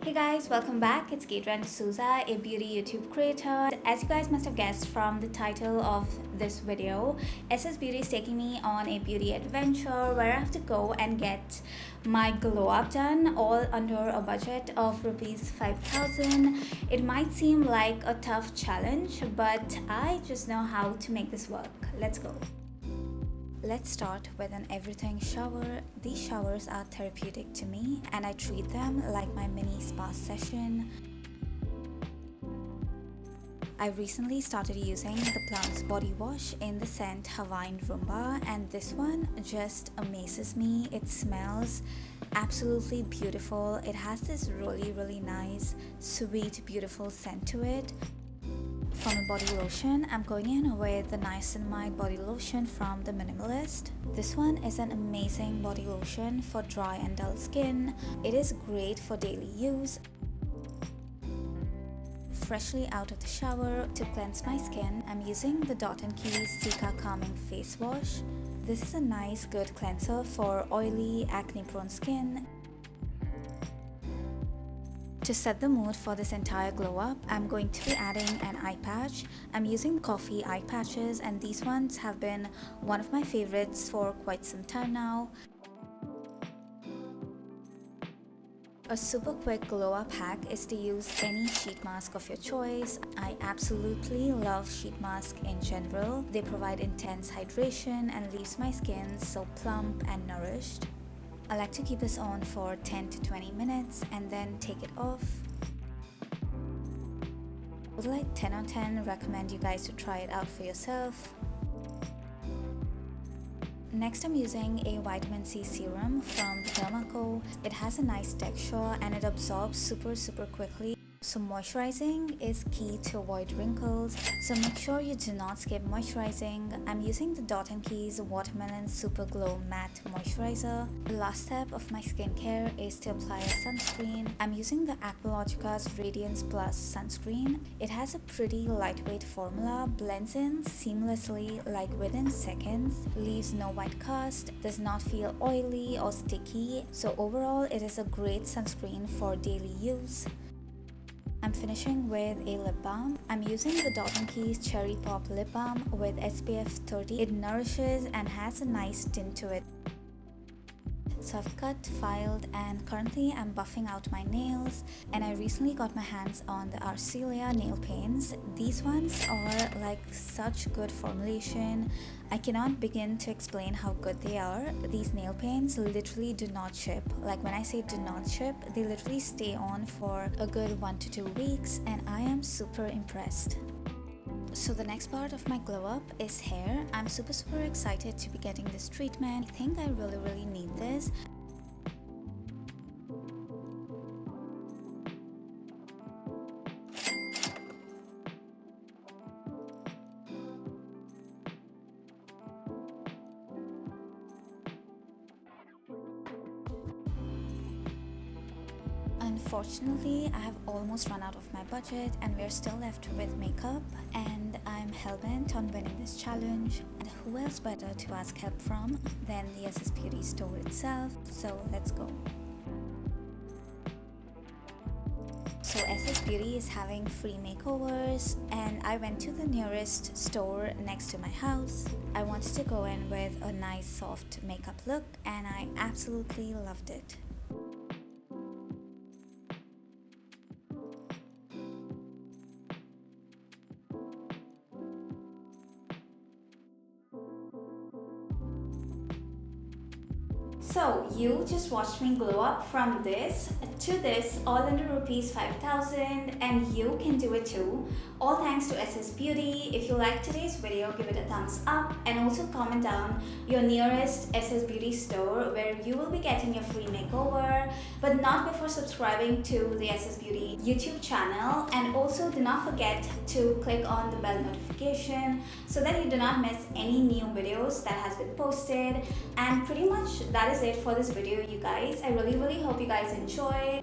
Hey guys, welcome back. It's Gadrainn Dsouza, a beauty YouTube creator. As you guys must have guessed from the title of this video, SSBeauty is taking me on a beauty adventure where I have to go and get my glow up done, all under a budget of rupees 5,000. It might seem like a tough challenge, but I just know how to make this work. Let's go. Let's start with an everything shower. These showers are therapeutic to me and I treat them like my mini spa session. I recently started using the Plum's body wash in the scent Hawaiian Rumba, and this one just amazes me. It smells absolutely beautiful. It has this really nice, sweet, beautiful scent to it. From a body lotion, I'm going in with the Niacinamide body lotion from the Minimalist. This one is an amazing body lotion for dry and dull skin. It is great for daily use. Freshly out of the shower, to cleanse my skin, I'm using the Dot & Key's Cica Calming Face Wash. This is a nice, good cleanser for oily, acne-prone skin. To set the mood for this entire glow up, I'm going to be adding an eye patch. I'm using coffee eye patches and these ones have been one of my favorites for quite some time now. A super quick glow up hack is to use any sheet mask of your choice. I absolutely love sheet masks in general. They provide intense hydration and leaves my skin so plump and nourished. I like to keep this on for 10 to 20 minutes and then take it off. I would like 10 on 10, recommend you guys to try it out for yourself. Next, I'm using a vitamin C serum from Derma. It has a nice texture and it absorbs super quickly. So moisturizing is key to avoid wrinkles, so make sure you do not skip moisturizing. I'm using the Dot & Key's Watermelon Superglow Matte Moisturizer. The last step of my skincare is to apply a sunscreen. I'm using the Aqualogica's Radiance Plus sunscreen. It has a pretty lightweight formula, blends in seamlessly like within seconds, leaves no white cast, does not feel oily or sticky, so overall it is a great sunscreen for daily use. I'm finishing with a lip balm. I'm using the Dot & Key's Cherry Pop Lip Balm with SPF 30. It nourishes and has a nice tint to it. So I've cut, filed, and currently I'm buffing out my nails, and I recently got my hands on the Arcelia nail paints. These ones are like such good formulation. I cannot begin to explain how good they are. These nail paints literally do not chip. Like when I say do not chip, they literally stay on for a good 1 to 2 weeks, and I am super impressed. So the next part of my glow up is hair. I'm super excited to be getting this treatment. I think I really need this. Unfortunately, I have almost run out of my budget and we're still left with makeup, and I'm hellbent on winning this challenge. And who else better to ask help from than the SSBeauty store itself, so let's go. So SSBeauty is having free makeovers and I went to the nearest store next to my house. I wanted to go in with a nice soft makeup look and I absolutely loved it. So you just watched me glow up from this to this, all under rupees 5,000, and you can do it too. All thanks to SSBeauty. If you liked today's video, give it a thumbs up and also comment down your nearest SSBeauty store where you will be getting your free makeover, but not before subscribing to the SSBeauty YouTube channel. And also do not forget to click on the bell notification so that you do not miss any new videos that has been posted. And pretty much that is it for this video, you guys. I really hope you guys enjoy.